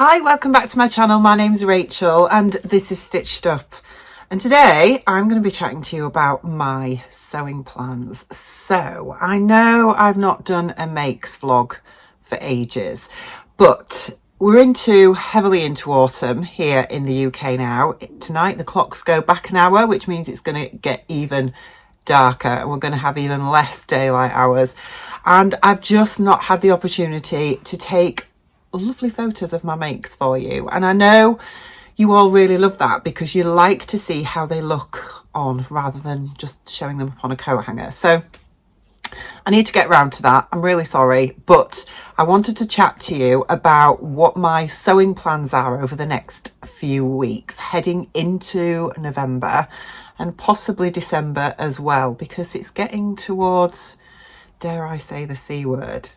Hi, welcome back to my channel. My name's Rachel and this is Stitched Up. And today I'm going to be chatting to you about my sewing plans. So I know I've not done a makes vlog for ages, but we're heavily into autumn here in the UK now. Tonight the clocks go back an hour, which means it's going to get even darker and we're going to have even less daylight hours. And I've just not had the opportunity to take lovely photos of my makes for you, and I know you all really love that because you like to see how they look on rather than just showing them up on a coat hanger. So I need to get round to that. I'm really sorry, but I wanted to chat to you about what my sewing plans are over the next few weeks heading into November and possibly December as well, because it's getting towards, dare I say, the C word.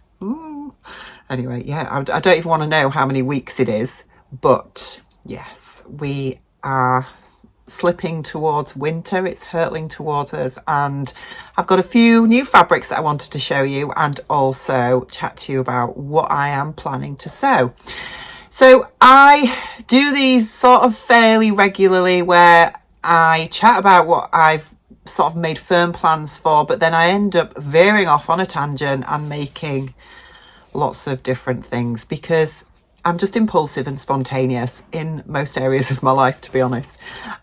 Anyway, yeah, I don't even want to know how many weeks it is, but yes, we are slipping towards winter. It's hurtling towards us, and I've got a few new fabrics that I wanted to show you and also chat to you about what I am planning to sew. So I do these sort of fairly regularly where I chat about what I've sort of made firm plans for, but then I end up veering off on a tangent and making lots of different things because I'm just impulsive and spontaneous in most areas of my life, to be honest.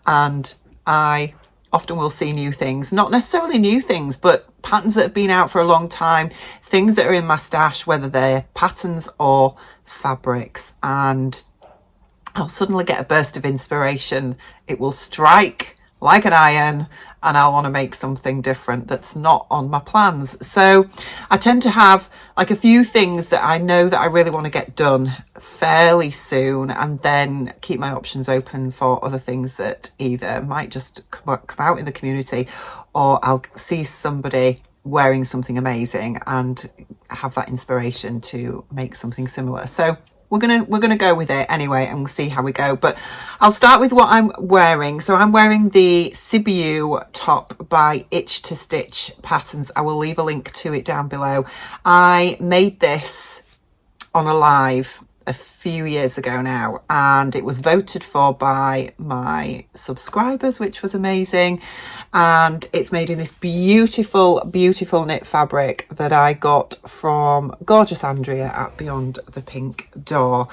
And I often will see new things, not necessarily new things, but patterns that have been out for a long time, things that are in my stash, whether they're patterns or fabrics, and I'll suddenly get a burst of inspiration. It will strike like an iron and I'll want to make something different that's not on my plans. So I tend to have like a few things that I know that I really want to get done fairly soon, and then keep my options open for other things that either might just come out in the community, or I'll see somebody wearing something amazing and have that inspiration to make something similar. So we're gonna go with it anyway, and we'll see how we go. But I'll start with what I'm wearing. So I'm wearing the Sibiu top by Itch to Stitch Patterns. I will leave a link to it down below. I made this on a live a few years ago now, and it was voted for by my subscribers, which was amazing. And it's made in this beautiful knit fabric that I got from gorgeous Andrea at Beyond the Pink Door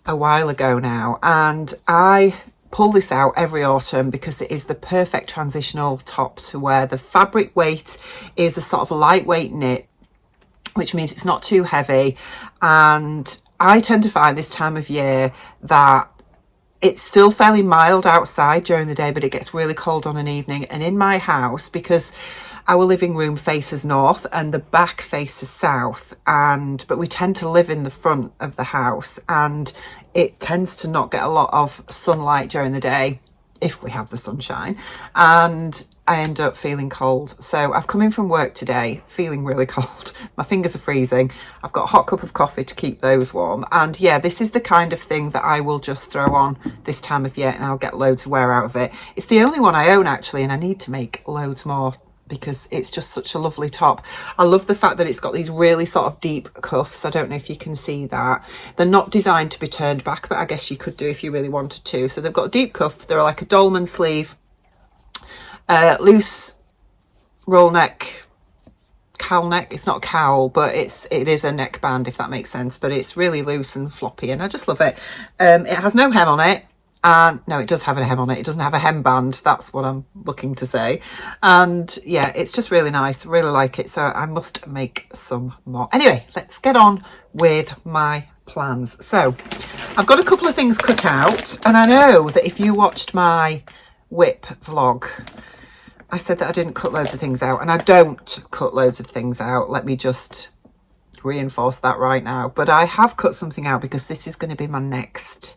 a while ago now, and I pull this out every autumn because it is the perfect transitional top to wear. The fabric weight is a sort of lightweight knit, which means it's not too heavy, and I tend to find this time of year that it's still fairly mild outside during the day, but it gets really cold on an evening. And in my house, because our living room faces north and the back faces south, but we tend to live in the front of the house, and it tends to not get a lot of sunlight during the day if we have the sunshine, and I end up feeling cold. So I've come in from work today feeling really cold. My fingers are freezing. I've got a hot cup of coffee to keep those warm. And yeah, this is the kind of thing that I will just throw on this time of year and I'll get loads of wear out of it. It's the only one I own actually, and I need to make loads more because it's just such a lovely top. I love the fact that it's got these really sort of deep cuffs. I don't know if you can see that. They're not designed to be turned back, but I guess you could do if you really wanted to. So they've got a deep cuff. They're like a dolman sleeve, loose roll neck, cowl neck. It's not a cowl, but it is a neckband, if that makes sense. But it's really loose and floppy, and I just love it. It has no hem on it. And no, it does have a hem on it. It doesn't have a hemband. That's what I'm looking to say. And yeah, it's just really nice. Really like it. So I must make some more. Anyway, let's get on with my plans. So I've got a couple of things cut out, and I know that if you watched my whip vlog, I said that I didn't cut loads of things out, and I don't cut loads of things out. Let me just reinforce that right now. But I have cut something out because this is going to be my next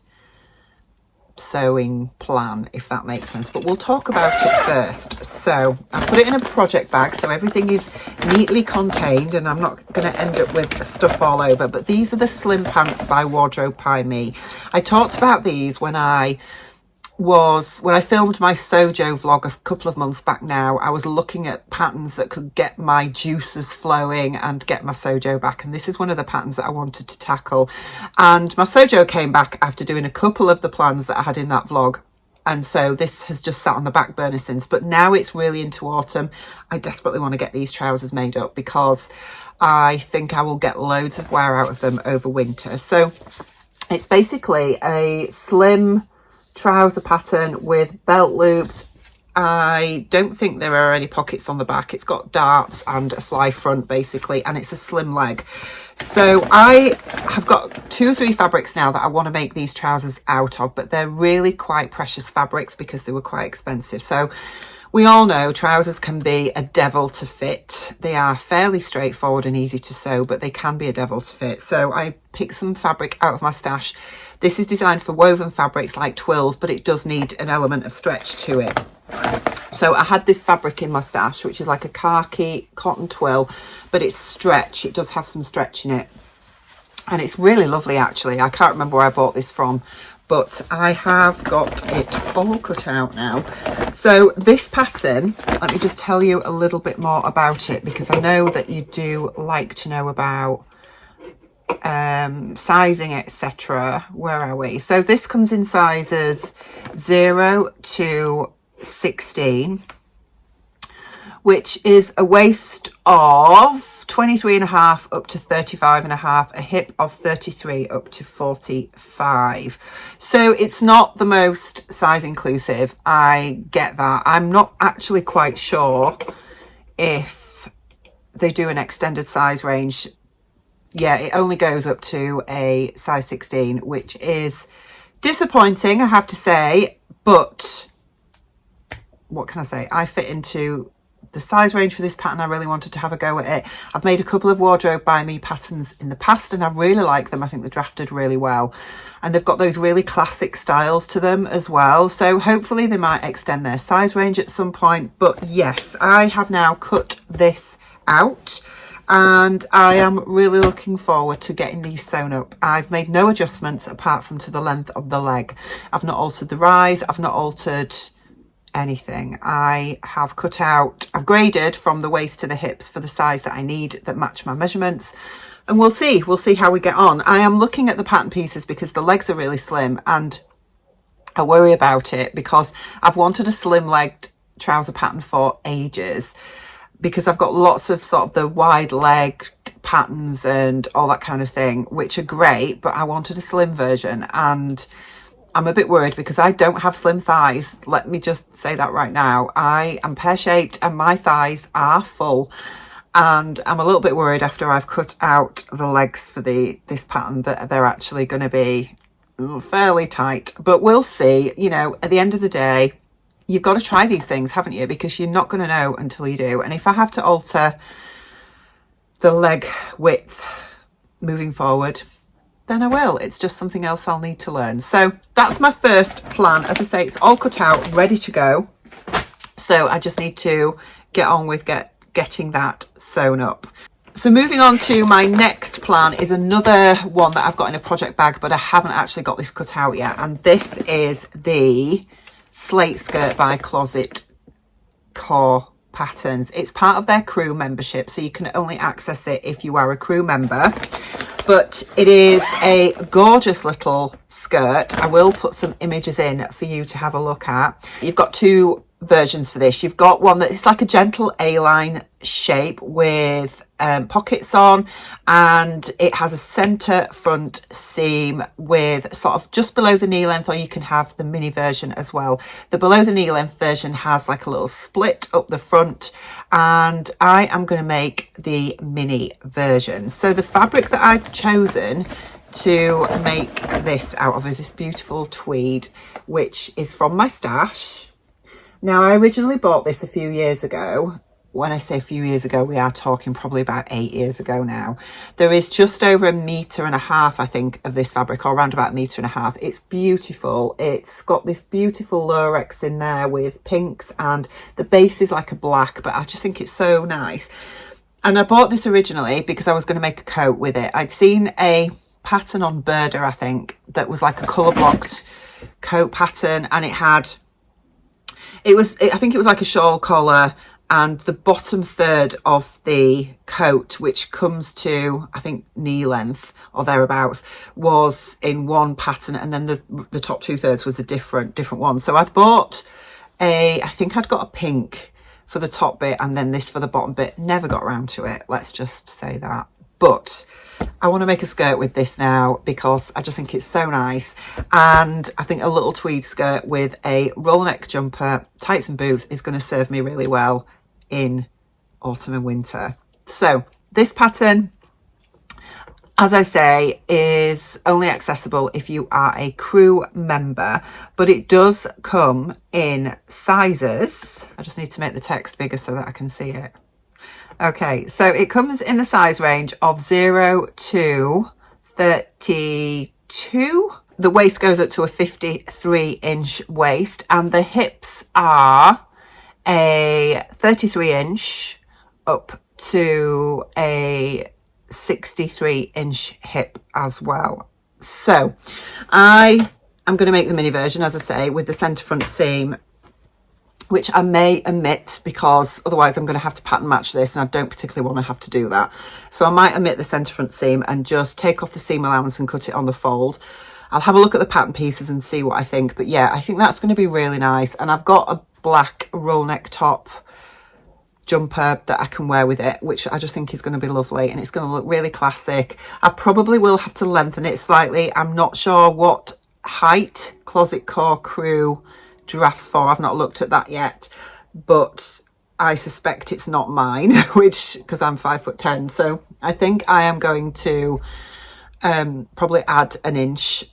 sewing plan, if that makes sense, but we'll talk about it first. So I put it in a project bag so everything is neatly contained and I'm not going to end up with stuff all over. But these are the slim pants by Wardrobe by Me. I talked about these when I was when I filmed my Sojo vlog a couple of months back now. I was looking at patterns that could get my juices flowing and get my Sojo back, and this is one of the patterns that I wanted to tackle. And my Sojo came back after doing a couple of the plans that I had in that vlog, and so this has just sat on the back burner since. But now it's really into autumn. I desperately want to get these trousers made up because I think I will get loads of wear out of them over winter. So it's basically a slim trouser pattern with belt loops. I don't think there are any pockets on the back. It's got darts and a fly front basically, and it's a slim leg. So I have got 2 or 3 fabrics now that I want to make these trousers out of, but they're really quite precious fabrics because they were quite expensive. So we all know trousers can be a devil to fit. They are fairly straightforward and easy to sew, but they can be a devil to fit. So I picked some fabric out of my stash. This is designed for woven fabrics like twills, but it does need an element of stretch to it. So I had this fabric in my stash, which is like a khaki cotton twill, but it's stretch. It does have some stretch in it. And it's really lovely, actually. I can't remember where I bought this from, but I have got it all cut out now. So this pattern, let me just tell you a little bit more about it, because I know that you do like to know about sizing, etc. Where are we? So this comes in sizes 0 to 16, which is a waist of 23.5 up to 35.5, a hip of 33 up to 45. So it's not the most size inclusive. I get that. I'm not actually quite sure if they do an extended size range. Yeah, it only goes up to a size 16, which is disappointing, I have to say, but what can I say? I fit into the size range for this pattern. I really wanted to have a go at it. I've made a couple of wardrobe by me patterns in the past and I really like them. I think they're drafted really well, and they've got those really classic styles to them as well. So hopefully they might extend their size range at some point. But yes, I have now cut this out and I am really looking forward to getting these sewn up. I've made no adjustments apart from to the length of the leg. I've not altered the rise. I've not altered anything. I have cut out, I've graded from the waist to the hips for the size that I need that match my measurements, and we'll see how we get on. I am looking at the pattern pieces because the legs are really slim and I worry about it because I've wanted a slim legged trouser pattern for ages, because I've got lots of sort of the wide legged patterns and all that kind of thing, which are great, but I wanted a slim version and I'm a bit worried because I don't have slim thighs. Let me just say that right now. I am pear-shaped and my thighs are full, and I'm a little bit worried after I've cut out the legs for this pattern that they're actually going to be fairly tight. But we'll see. You know, at the end of the day, you've got to try these things, haven't you? Because you're not going to know until you do. And if I have to alter the leg width moving forward, then I will. It's just something else I'll need to learn. So that's my first plan. As I say, it's all cut out, ready to go. So I just need to get on with getting that sewn up. So moving on to my next plan is another one that I've got in a project bag, but I haven't actually got this cut out yet. And this is the Slate Skirt by Closet Core Patterns. It's part of their crew membership, so you can only access it if you are a crew member. But it is a gorgeous little skirt. I will put some images in for you to have a look at. You've got 2 versions for this. You've got one that is like a gentle A-line shape with pockets on, and it has a center front seam with sort of just below the knee length, or you can have the mini version as well. The below the knee length version has like a little split up the front, and I am going to make the mini version. So the fabric that I've chosen to make this out of is this beautiful tweed, which is from my stash. Now, I originally bought this a few years ago. When I say a few years ago, we are talking probably about 8 years ago now. There is just over 1.5 meters, I think, of this fabric, or around about 1.5 meters. It's beautiful. It's got this beautiful lurex in there with pinks, and the base is like a black, but I just think it's so nice. And I bought this originally because I was going to make a coat with it. I'd seen a pattern on Burda, I think, that was like a colour blocked coat pattern, and I think it was like a shawl collar, and the bottom third of the coat, which comes to, I think, knee length or thereabouts, was in one pattern, and then the top 2/3 was a different one. So I'd bought I think I'd got a pink for the top bit and then this for the bottom bit. Never got around to it, let's just say that. But I want to make a skirt with this now because I just think it's so nice. And I think a little tweed skirt with a roll neck jumper, tights and boots is going to serve me really well in autumn and winter. So this pattern, as I say, is only accessible if you are a crew member, but it does come in sizes. I just need to make the text bigger so that I can see it. Okay, so it comes in the size range of 0 to 32. The waist goes up to a 53-inch waist, and the hips are a 33-inch up to a 63-inch hip as well. So I am going to make the mini version, as I say, with the centre front seam, which I may omit because otherwise I'm going to have to pattern match this, and I don't particularly want to have to do that. So I might omit the centre front seam and just take off the seam allowance and cut it on the fold. I'll have a look at the pattern pieces and see what I think. But yeah, I think that's going to be really nice. And I've got a black roll neck top jumper that I can wear with it, which I just think is going to be lovely, and it's going to look really classic. I probably will have to lengthen it slightly. I'm not sure what height Closet Core Crew drafts for. I've not looked at that yet, but I suspect it's not mine, which, because I'm 5'10", so I think I am going to probably add an inch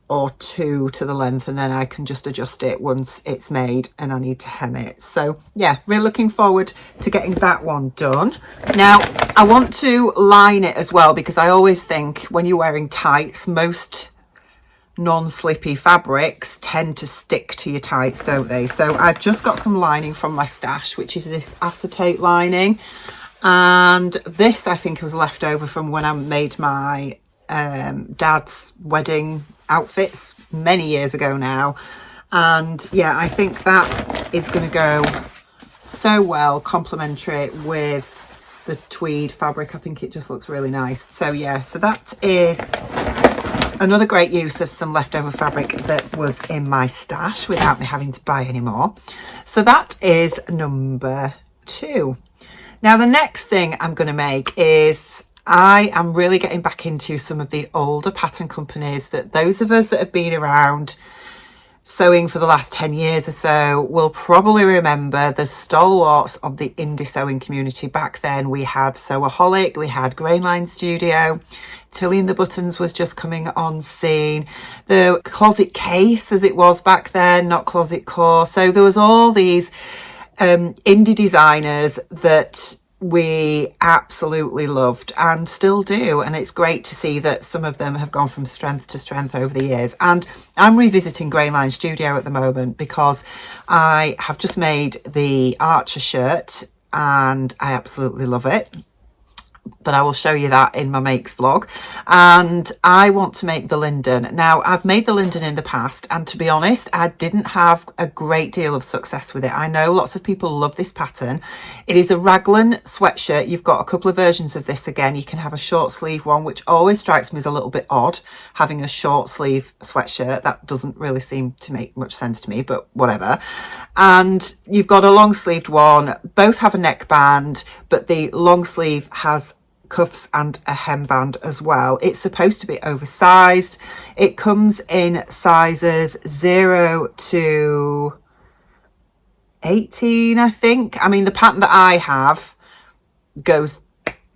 or two to the length, and then I can just adjust it once it's made and I need to hem it. So yeah, really looking forward to getting that one done. Now I want to line it as well, because I always think when you're wearing tights, most non-slippy fabrics tend to stick to your tights, don't they? So I've just got some lining from my stash, which is this acetate lining, and this I think was left over from when I made my dad's wedding outfits many years ago now. And yeah, I think that is going to go so well complementary with the tweed fabric. I think it just looks really nice. So yeah, so that is another great use of some leftover fabric that was in my stash without me having to buy any more. So that is number 2. Now the next thing I'm going to make is, I am really getting back into some of the older pattern companies that those of us that have been around sewing for the last 10 years or so will probably remember the stalwarts of the indie sewing community. Back then we had Sewaholic, we had Grainline Studio, Tilly and the Buttons was just coming on scene, the Closet Case as it was back then, not Closet Core. So there was all these indie designers that we absolutely loved and still do, and it's great to see that some of them have gone from strength to strength over the years. And I'm revisiting Grainline Studio at the moment because I have just made the Archer shirt and I absolutely love it, but I will show you that in my makes vlog. And I want to make the Linden. Now I've made the Linden in the past, and to be honest, I didn't have a great deal of success with it. I know lots of people love this pattern. It is a Raglin sweatshirt. You've got a couple of versions of this. Again, you can have a short sleeve one, which always strikes me as a little bit odd, having a short sleeve sweatshirt. That doesn't really seem to make much sense to me, but whatever. And you've got a long sleeved one. Both have a neckband, but the long sleeve has cuffs and a hemband as well. It's supposed to be oversized. It comes in sizes 0 to 18, I think. I mean, the pattern that I have goes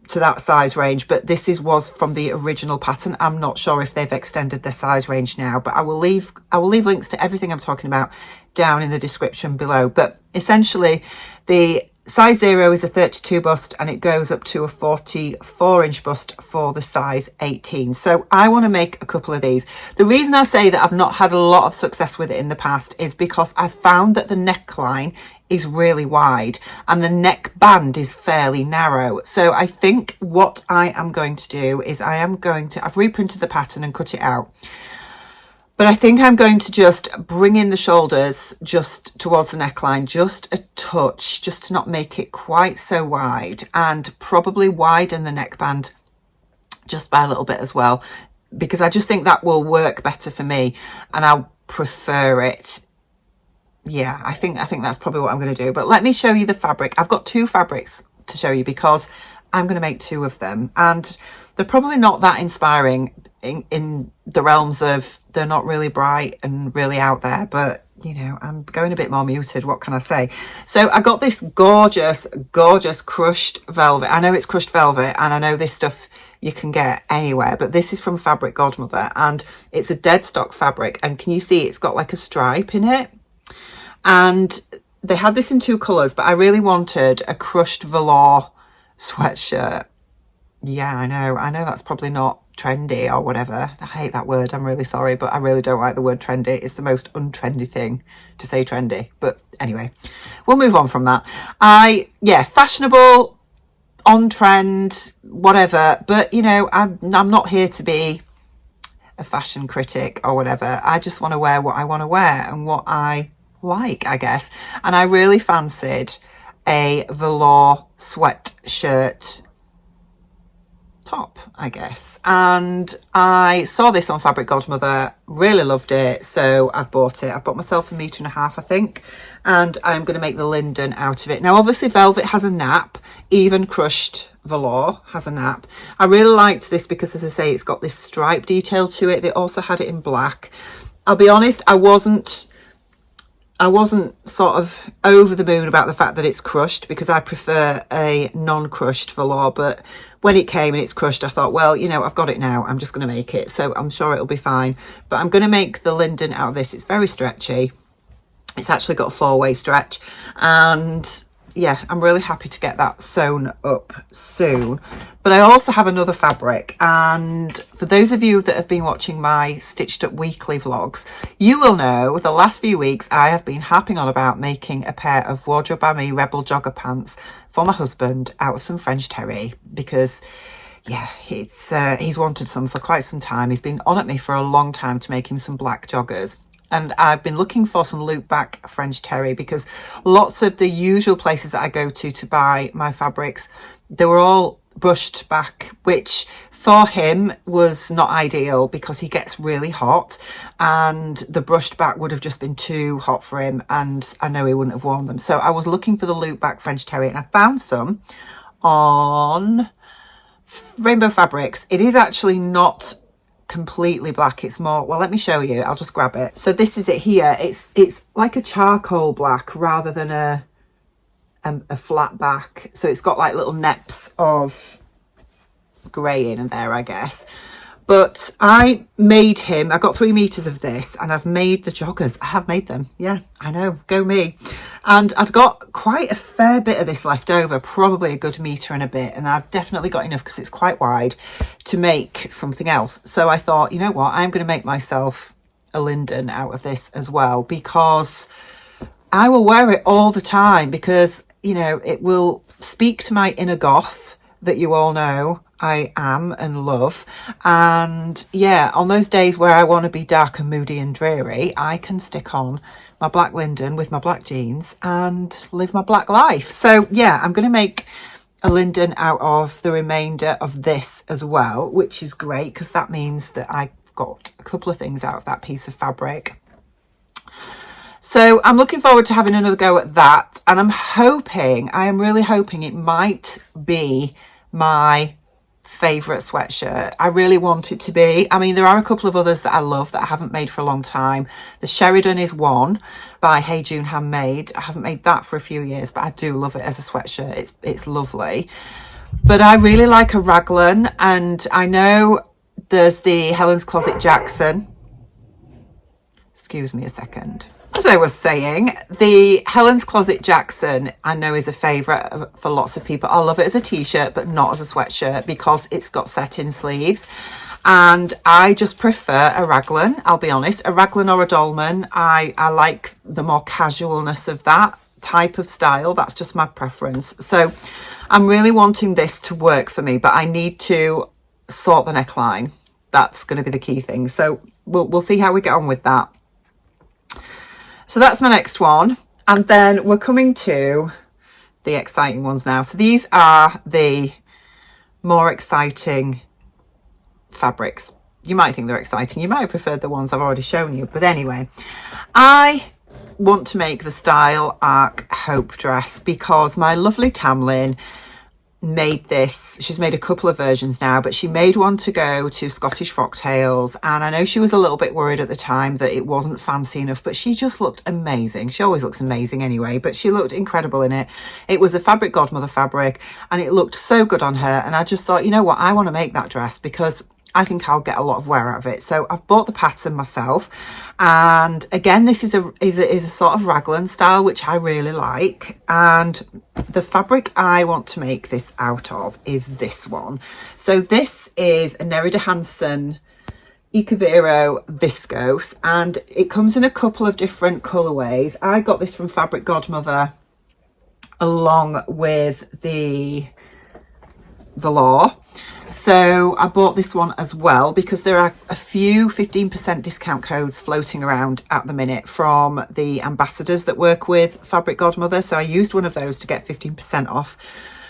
to that size range, but this was from the original pattern. I'm not sure if they've extended their size range now, but I will leave links to everything I'm talking about down in the description below. But essentially the size 0 is a 32 bust, and it goes up to a 44-inch bust for the size 18. So I want to make a couple of these. The reason I say that I've not had a lot of success with it in the past is because I found that the neckline is really wide and the neck band is fairly narrow. So I think what I am going to do is I've reprinted the pattern and cut it out. But I think I'm going to just bring in the shoulders just towards the neckline, just a touch, just to not make it quite so wide, and probably widen the neckband just by a little bit as well, because I just think that will work better for me and I'll prefer it. Yeah, I think that's probably what I'm going to do. But let me show you the fabric. I've got 2 fabrics to show you because I'm going to make 2 of them, and they're probably not that inspiring in the realms of they're not really bright and really out there, but you know, I'm going a bit more muted, what can I say? So I got this gorgeous crushed velvet. I know it's crushed velvet, and I know this stuff you can get anywhere, but this is from Fabric Godmother, and it's a dead stock fabric, and can you see it's got like a stripe in it? And they had this in 2 colours, but I really wanted a crushed velour sweatshirt. Yeah, I know that's probably not trendy or whatever. I hate that word, I'm really sorry, but I really don't like the word trendy. It's the most untrendy thing to say trendy. But anyway, we'll move on from that. Fashionable, on trend, whatever. But you know, I'm not here to be a fashion critic or whatever. I just want to wear what I want to wear and what I like, I guess. And I really fancied a velour sweatshirt top, I guess, and I saw this on Fabric Godmother, really loved it, so I've bought it. I've bought myself 1.5 meters, I think, and I'm going to make the linden out of it. Now obviously velvet has a nap, even crushed velour has a nap. I really liked this because, as I say, it's got this stripe detail to it. They also had it in black. I'll be honest, I wasn't sort of over the moon about the fact that it's crushed, because I prefer a non-crushed velour, but when it came and it's crushed, I thought, well, you know, I've got it now, I'm just going to make it, so I'm sure it'll be fine. But I'm going to make the linden out of this. It's very stretchy. It's actually got a 4-way stretch, and yeah, I'm really happy to get that sewn up soon. But I also have another fabric, and for those of you that have been watching my Stitched Up weekly vlogs, you will know the last few weeks I have been harping on about making a pair of Wardrobe by Me Rebel jogger pants for my husband out of some French terry, because yeah, he's wanted some for quite some time. He's been on at me for a long time to make him some black joggers. And I've been looking for some loop back French terry, because lots of the usual places that I go to buy my fabrics, they were all brushed back, which for him was not ideal because he gets really hot, and the brushed back would have just been too hot for him, and I know he wouldn't have worn them. So I was looking for the loop back French terry, and I found some on Rainbow Fabrics. It is actually not completely black, it's more, well, let me show you, I'll just grab it. So this is it here. It's like a charcoal black rather than a flat back, so it's got like little neps of grey in there, I guess. But I made him, I got 3 meters of this, and I've made the joggers. I have made them, yeah, I know, go me. And I'd got quite a fair bit of this left over, probably a good meter and a bit, and I've definitely got enough, because it's quite wide, to make something else. So I thought, you know what, I'm going to make myself a linden out of this as well, because I will wear it all the time, because, you know, it will speak to my inner goth that you all know I am and love. And yeah, on those days where I want to be dark and moody and dreary, I can stick on my black linden with my black jeans and live my black life. So yeah, I'm going to make a linden out of the remainder of this as well, which is great, because that means that I've got a couple of things out of that piece of fabric. So I'm looking forward to having another go at that, and I am really hoping it might be my favourite sweatshirt. I really want it to be. I mean, there are a couple of others that I love that I haven't made for a long time. The Sheridan is one by Hey June Handmade. I haven't made that for a few years, but I do love it as a sweatshirt. It's lovely. But I really like a raglan, and I know there's the Helen's Closet Jackson. Excuse me a second. As I was saying, the Helen's Closet Jackson I know is a favourite for lots of people. I love it as a t-shirt, but not as a sweatshirt because it's got satin sleeves. And I just prefer a raglan, I'll be honest, a raglan or a dolman. I like the more casualness of that type of style. That's just my preference. So I'm really wanting this to work for me, but I need to sort the neckline. That's going to be the key thing. So we'll see how we get on with that. So that's my next one. And then we're coming to the exciting ones now. So these are the more exciting fabrics. You might think they're exciting. You might have preferred the ones I've already shown you. But anyway, I want to make the Style Arc Hope dress because my lovely Tamlin made this. She's made a couple of versions now, but she made one to go to Scottish Frocktails, and I know she was a little bit worried at the time that it wasn't fancy enough, but she just looked amazing. She always looks amazing anyway, but she looked incredible in it. It was a fabric Godmother fabric and it looked so good on her, and I just thought, you know what, I want to make that dress because I think I'll get a lot of wear out of it. So I've bought the pattern myself, and again, this is a sort of raglan style, which I really like. And the fabric I want to make this out of is this one. So this is a Nerida Hansen Ecovero Viscose, and it comes in a couple of different colorways. I got this from Fabric Godmother along with the velour. So I bought this one as well because there are a few 15% discount codes floating around at the minute from the ambassadors that work with Fabric Godmother. So I used one of those to get 15% off,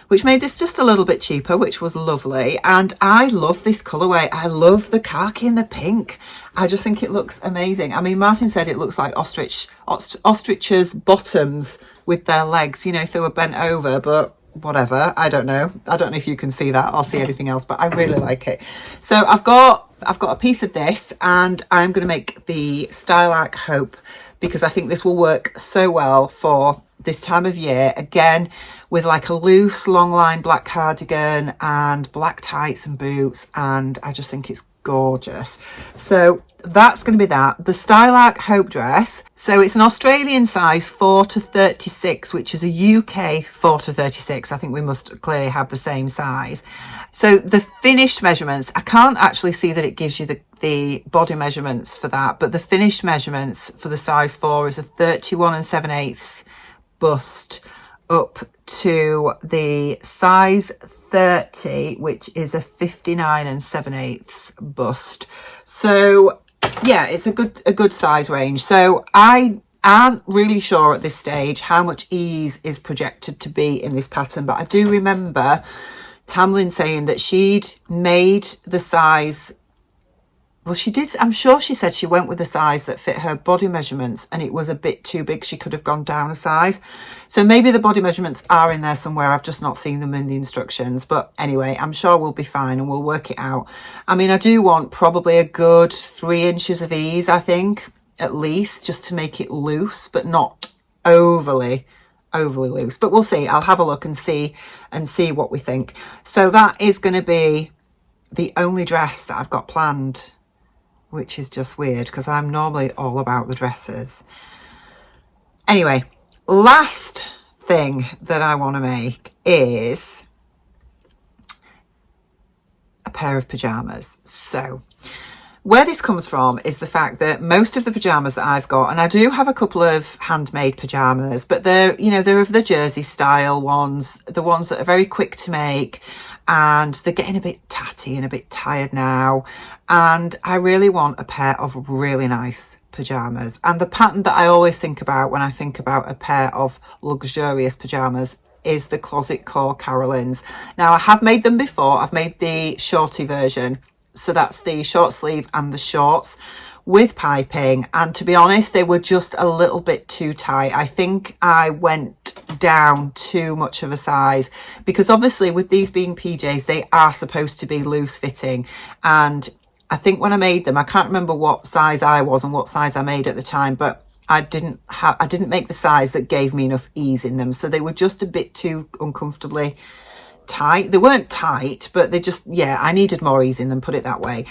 which made this just a little bit cheaper, which was lovely. And I love this colourway. I love the khaki and the pink. I just think it looks amazing. I mean, Martin said it looks like ostriches' bottoms with their legs, you know, if they were bent over, but whatever, I don't know if you can see that or see anything else, but I really like it. So I've got a piece of this, and I'm going to make the Style Arc Hope because I think this will work so well for this time of year, again with like a loose long line black cardigan and black tights and boots, and I just think it's gorgeous. So that's going to be that. The Style Arc Hope dress. So it's an Australian size 4 to 36, which is a UK 4 to 36. I think we must clearly have the same size. So the finished measurements, I can't actually see that it gives you the body measurements for that, but the finished measurements for the size 4 is a 31 7/8 bust up to the size 30, which is a 59 7/8 bust. So yeah, it's a good size range. So I aren't really sure at this stage how much ease is projected to be in this pattern, but I do remember Tamlin saying that she'd made the size, well, she did, I'm sure she said she went with the size that fit her body measurements, and it was a bit too big. She could have gone down a size. So maybe the body measurements are in there somewhere. I've just not seen them in the instructions. But anyway, I'm sure we'll be fine and we'll work it out. I mean, I do want probably a good 3 inches of ease, I think, at least, just to make it loose, but not overly loose. But we'll see. I'll have a look and see what we think. So that is going to be the only dress that I've got planned, which is just weird because I'm normally all about the dresses. Anyway, last thing that I want to make is a pair of pajamas. So where this comes from is the fact that most of the pajamas that I've got, and I do have a couple of handmade pajamas, but they're, you know, they're of the jersey style ones, the ones that are very quick to make, and they're getting a bit tatty and a bit tired now. And I really want a pair of really nice pajamas. And the pattern that I always think about when I think about a pair of luxurious pajamas is the Closet Core Carolyns. Now, I have made them before. I've made the shorty version. So that's the short sleeve and the shorts with piping. And to be honest, they were just a little bit too tight. I think I went down too much of a size because obviously with these being PJs, they are supposed to be loose fitting. And I think when I made them, I can't remember what size I was and what size I made at the time, but I didn't make the size that gave me enough ease in them. So they were just a bit too uncomfortably tight. They weren't tight, but they just, yeah, I needed more ease in them, put it that way.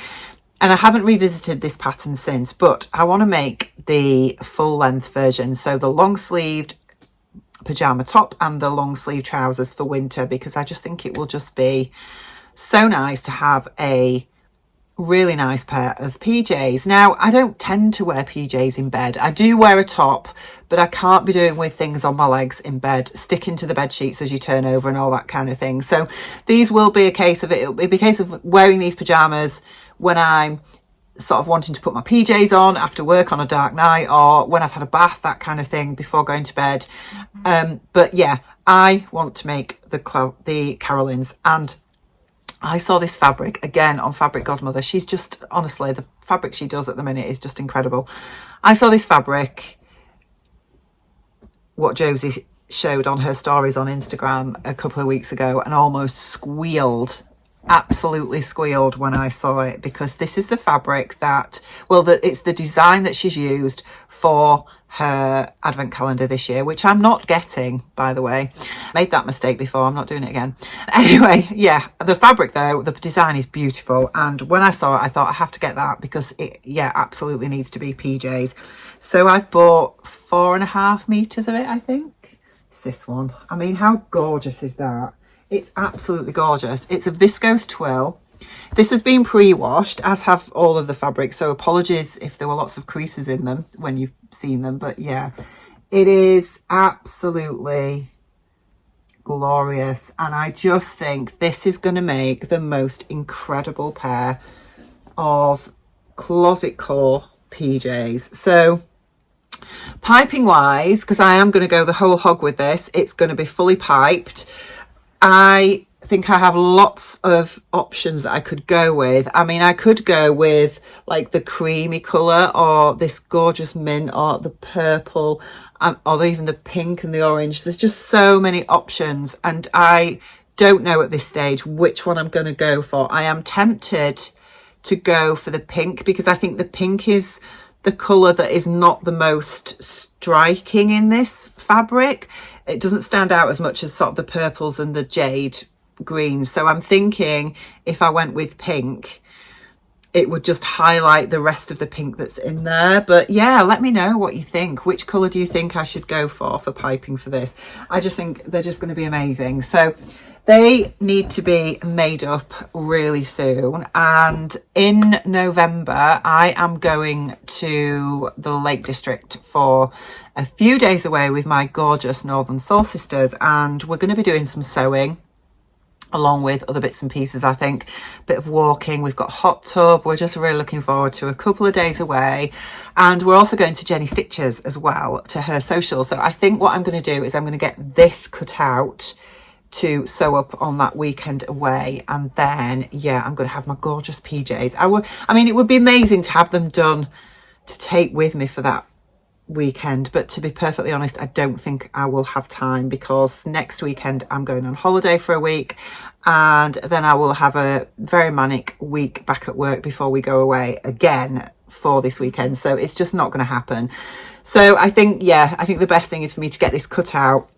And I haven't revisited this pattern since, but I want to make the full length version. So the long sleeved pajama top and the long sleeve trousers for winter, because I just think it will just be so nice to have a really nice pair of PJs. Now, I don't tend to wear PJs in bed. I do wear a top, but I can't be doing with things on my legs in bed, sticking to the bed sheets as you turn over and all that kind of thing. So these will be a case of it'll be a case of wearing these pajamas when I'm sort of wanting to put my PJs on after work on a dark night, or when I've had a bath, that kind of thing, before going to bed. But yeah, I want to make the Carolyns, and I saw this fabric again on Fabric Godmother. She's just, honestly, the fabric she does at the minute is just incredible. I saw this fabric, what Josie showed on her stories on Instagram a couple of weeks ago, and almost squealed, absolutely squealed when I saw it, because this is the fabric that, well, it's the design that she's used for her advent calendar this year, which I'm not getting, by the way. Made that mistake before, I'm not doing it again. Anyway, yeah, the fabric though, the design is beautiful, and when I saw it I thought I have to get that, because it, yeah, absolutely needs to be PJs. So I've bought 4.5 meters of it, I think. It's this one. I mean, how gorgeous is that? It's absolutely gorgeous. It's a viscose twill. This has been pre-washed, as have all of the fabrics, so apologies if there were lots of creases in them when you've seen them, but yeah, it is absolutely glorious, and I just think this is going to make the most incredible pair of closet core PJs. So piping wise, because I am going to go the whole hog with this, it's going to be fully piped. I think I have lots of options that I could go with. I mean, I could go with like the creamy colour, or this gorgeous mint, or the purple, or even the pink and the orange. There's just so many options, and I don't know at this stage which one I'm going to go for. I am tempted to go for the pink, because I think the pink is the colour that is not the most striking in this fabric. It doesn't stand out as much as sort of the purples and the jade greens. So I'm thinking if I went with pink, it would just highlight the rest of the pink that's in there. But yeah, let me know what you think. Which colour do you think I should go for piping for this? I just think they're just going to be amazing. So they need to be made up really soon, and in November I am going to the Lake District for a few days away with my gorgeous Northern Soul sisters, and we're going to be doing some sewing along with other bits and pieces. I think a bit of walking, we've got hot tub. We're just really looking forward to a couple of days away, and we're also going to Jenny Stitches as well, to her social. So I think what I'm going to do is I'm going to get this cut out to sew up on that weekend away, and then yeah, I'm going to have my gorgeous PJs. I mean, it would be amazing to have them done to take with me for that weekend, but to be perfectly honest, I don't think I will have time, because next weekend I'm going on holiday for a week, and then I will have a very manic week back at work before we go away again for this weekend. So it's just not going to happen. So I think, yeah, I think the best thing is for me to get this cut out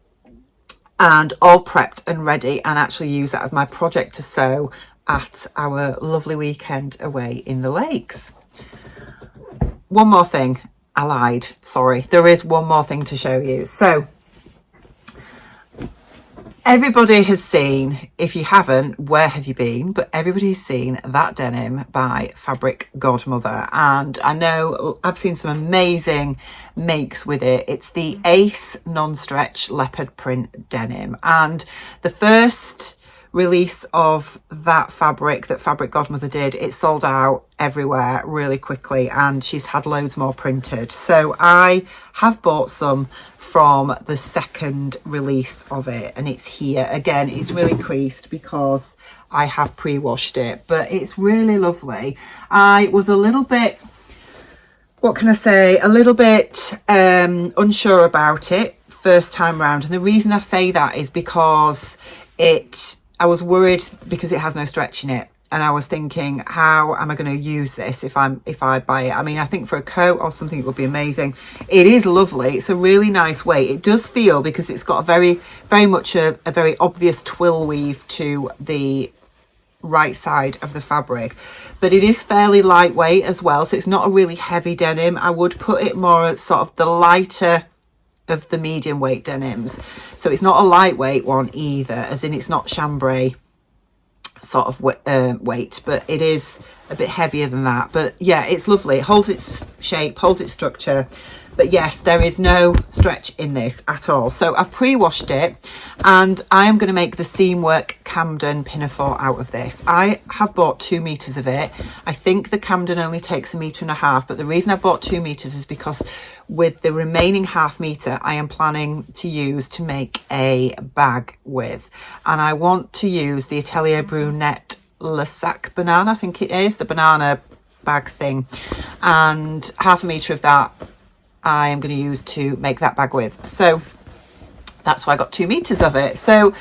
and all prepped and ready, and actually use that as my project to sew at our lovely weekend away in the lakes. One more thing, I lied, sorry, there is one more thing to show you. So everybody has seen, if you haven't, where have you been? But everybody's seen that denim by Fabric Godmother, and I know I've seen some amazing makes with it. It's the Ace non-stretch leopard print denim, and the first release of that fabric that Fabric Godmother did, it sold out everywhere really quickly, and she's had loads more printed. So I have bought some from the second release of it, and it's here. Again, it's really creased because I have pre-washed it, but it's really lovely. I was a little bit, what can I say, a little bit unsure about it first time round, and the reason I say that is because I was worried because it has no stretch in it, and I was thinking, how am I going to use this if I buy it? I mean, I think for a coat or something it would be amazing. It is lovely. It's a really nice weight. It does feel, because it's got a very much a very obvious twill weave to the right side of the fabric, but it is fairly lightweight as well, so it's not a really heavy denim. I would put it more at sort of the lighter of the medium weight denims, so it's not a lightweight one either, as in it's not chambray sort of weight, but it is a bit heavier than that. But yeah, it's lovely. It holds its shape, holds its structure. But yes, there is no stretch in this at all. So I've pre-washed it, and I am going to make the Seamwork Camden Pinafore out of this. I have bought 2 meters of it. I think the Camden only takes 1.5 meters, but the reason I bought 2 meters is because with the remaining 0.5 meter, I am planning to use to make a bag with. And I want to use the Atelier Brunette Sac Banane, I think it is, the banana bag thing. And 0.5 meter of that I am going to use to make that bag with. So that's why I got 2 meters of it. So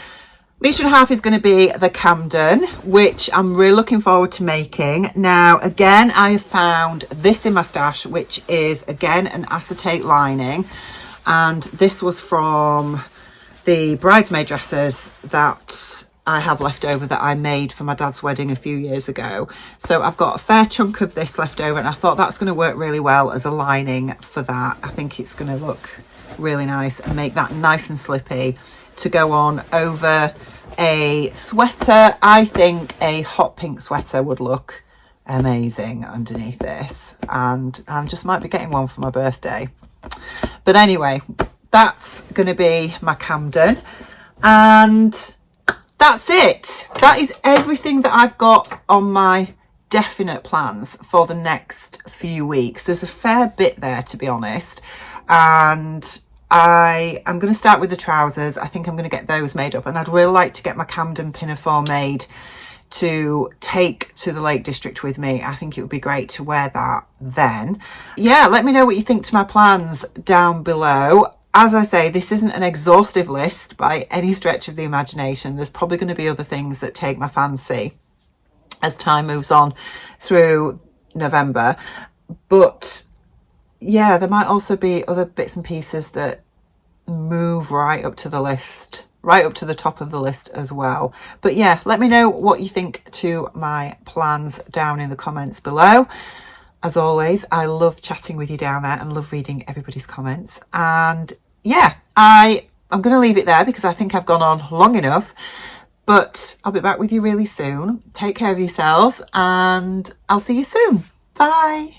1.5 meters is going to be the Camden, which I'm really looking forward to making. Now, again, I have found this in my stash, which is, again, an acetate lining. And this was from the bridesmaid dresses that I have left over that I made for my dad's wedding a few years ago. So I've got a fair chunk of this left over, and I thought that's going to work really well as a lining for that. I think it's going to look really nice and make that nice and slippy to go on over a sweater. I think a hot pink sweater would look amazing underneath this, and I just might be getting one for my birthday. But anyway, that's going to be my Camden, and that's it. That is everything that I've got on my definite plans for the next few weeks. There's a fair bit there, to be honest, and I'm going to start with the trousers. I think I'm going to get those made up, and I'd really like to get my Camden Pinafore made to take to the Lake District with me. I think it would be great to wear that then. Yeah, let me know what you think to my plans down below. As I say, this isn't an exhaustive list by any stretch of the imagination. There's probably going to be other things that take my fancy as time moves on through November. But yeah, there might also be other bits and pieces that move right up to the list, right up to the top of the list as well. But yeah, let me know what you think to my plans down in the comments below. As always, I love chatting with you down there and love reading everybody's comments. And yeah, I'm going to leave it there because I think I've gone on long enough. But I'll be back with you really soon. Take care of yourselves, and I'll see you soon. Bye.